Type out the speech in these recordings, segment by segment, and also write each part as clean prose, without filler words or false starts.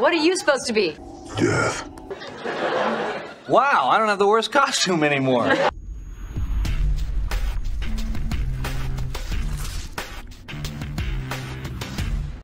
What are you supposed to be? Death. Wow, I don't have the worst costume anymore.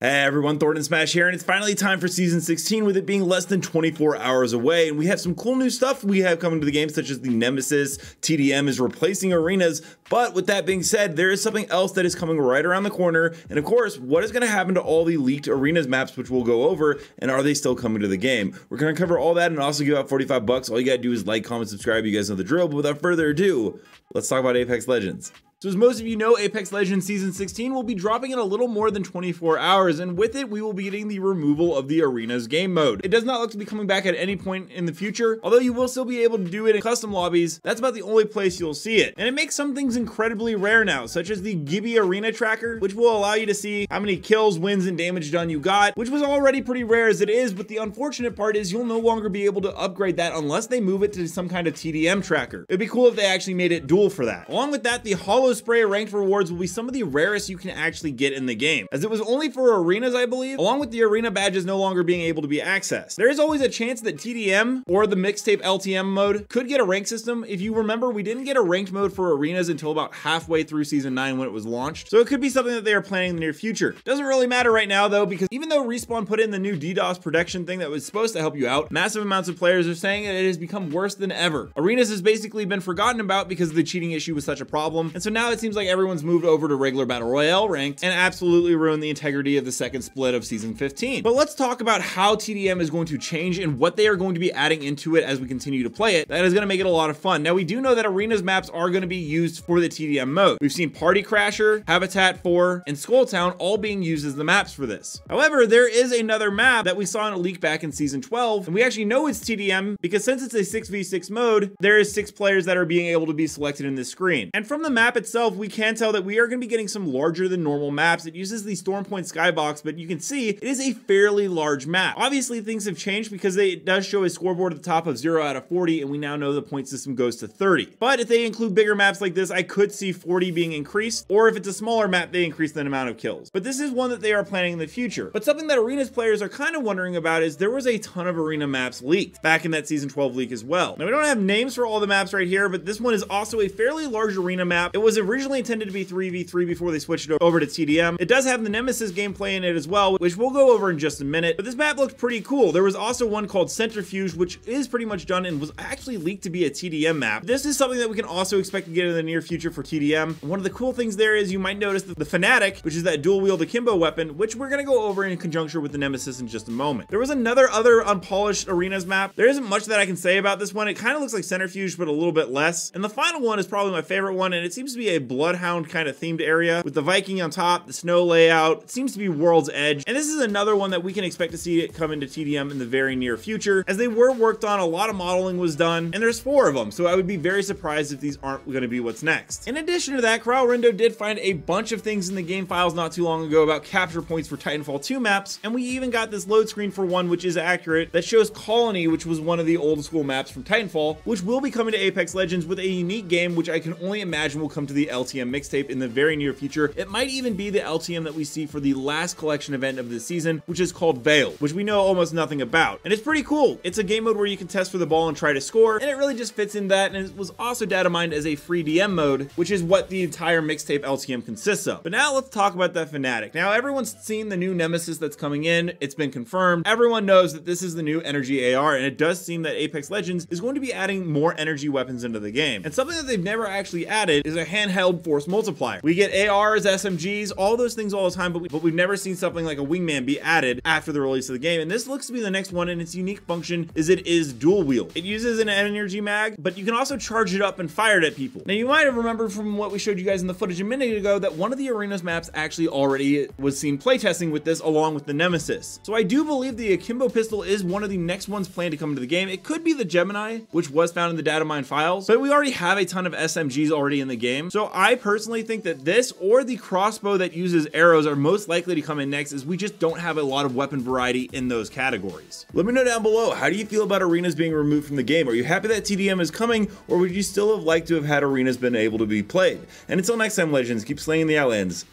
Hey everyone, Thordan Smash here, and it's finally time for Season 16, with it being less than 24 hours away, and we have some cool new stuff we have coming to the game, such as the Nemesis. TDM is replacing arenas, but with that being said, there is something else that is coming right around the corner, and of course, what is going to happen to all the leaked arenas maps, which we'll go over, and are they still coming to the game? We're going to cover all that and also give out 45 bucks. All you gotta do is like, comment, subscribe. You guys know the drill, but without further ado, let's talk about Apex Legends. So as most of you know, Apex Legends Season 16 will be dropping in a little more than 24 hours, and with it, we will be getting the removal of the Arenas game mode. It does not look to be coming back at any point in the future, although you will still be able to do it in custom lobbies. That's about the only place you'll see it. And it makes some things incredibly rare now, such as the Gibby Arena Tracker, which will allow you to see how many kills, wins, and damage done you got, which was already pretty rare as it is, but the unfortunate part is you'll no longer be able to upgrade that unless they move it to some kind of TDM tracker. It'd be cool if they actually made it dual for that. Along with that, the Hollow Spray ranked rewards will be some of the rarest you can actually get in the game, as it was only for arenas, I believe, along with the arena badges no longer being able to be accessed. There is always a chance that TDM or the mixtape LTM mode could get a rank system. If you remember, we didn't get a ranked mode for arenas until about halfway through Season 9 when it was launched, so it could be something that they are planning in the near future. Doesn't really matter right now though, because even though Respawn put in the new DDoS protection thing that was supposed to help you out, massive amounts of players are saying that it has become worse than ever. Arenas has basically been forgotten about because the cheating issue was such a problem, and so now it seems like everyone's moved over to regular Battle Royale ranked and absolutely ruined the integrity of the second split of Season 15. But let's talk about how TDM is going to change and what they are going to be adding into it as we continue to play it. That is going to make it a lot of fun. Now, we do know that Arenas maps are going to be used for the TDM mode. We've seen Party Crasher, Habitat 4, and Skulltown all being used as the maps for this. However, there is another map that we saw in a leak back in Season 12, and we actually know it's TDM because since it's a 6v6 mode, there is 6 players that are being able to be selected in this screen. And from the map itself, we can tell that we are going to be getting some larger than normal maps. It uses the Storm Point skybox, but you can see it is a fairly large map. Obviously, things have changed because it does show a scoreboard at the top of 0 out of 40, and we now know the point system goes to 30. But if they include bigger maps like this, I could see 40 being increased, or if it's a smaller map, they increase the amount of kills. But this is one that they are planning in the future. But something that Arenas players are kind of wondering about is there was a ton of arena maps leaked back in that Season 12 leak as well. Now, we don't have names for all the maps right here, but this one is also a fairly large arena map. It was originally intended to be 3v3 before they switched it over to TDM. It does have the Nemesis gameplay in it as well, which we'll go over in just a minute, but this map looked pretty cool. There was also one called Centrifuge, which is pretty much done and was actually leaked to be a TDM map. This is something that we can also expect to get in the near future for TDM. And one of the cool things there is you might notice that the Fanatic, which is that dual wield akimbo weapon, which we're going to go over in conjunction with the Nemesis in just a moment. There was another unpolished arenas map. There isn't much that I can say about this one. It kind of looks like Centrifuge, but a little bit less. And the final one is probably my favorite one, and it seems to be a Bloodhound kind of themed area with the Viking on top, the snow layout. It seems to be World's Edge. And this is another one that we can expect to see it come into TDM in the very near future, as they were worked on. A lot of modeling was done, and there's 4 of them, so I would be very surprised if these aren't going to be what's next. In addition to that, Kralrindo did find a bunch of things in the game files not too long ago about capture points for Titanfall 2 maps, and we even got this load screen for one which is accurate that shows Colony, which was one of the old school maps from Titanfall, which will be coming to Apex Legends with a unique game which I can only imagine will come to the LTM mixtape in the very near future. It might even be the LTM that we see for the last collection event of the season, which is called Veil, which we know almost nothing about. And it's pretty cool. It's a game mode where you can test for the ball and try to score, and it really just fits in that, and it was also data mined as a free DM mode, which is what the entire mixtape LTM consists of. But now let's talk about that Fanatic. Now everyone's seen the new Nemesis that's coming in. It's been confirmed. Everyone knows that this is the new energy AR, and it does seem that Apex Legends is going to be adding more energy weapons into the game. And something that they've never actually added is a handheld force multiplier. We get ARs, SMGs, all those things all the time, but we've never seen something like a wingman be added after the release of the game, and this looks to be the next one, and its unique function is it is dual wield. It uses an energy mag, but you can also charge it up and fire it at people. Now, you might have remembered from what we showed you guys in the footage a minute ago that one of the arenas maps actually already was seen playtesting with this along with the Nemesis. So I do believe the Akimbo pistol is one of the next ones planned to come into the game. It could be the Gemini, which was found in the data mine files, but we already have a ton of SMGs already in the game. So I personally think that this or the crossbow that uses arrows are most likely to come in next, as we just don't have a lot of weapon variety in those categories. Let me know down below, how do you feel about arenas being removed from the game? Are you happy that TDM is coming, or would you still have liked to have had arenas been able to be played? And until next time, Legends, keep slaying the Outlands.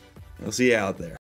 I'll see you out there.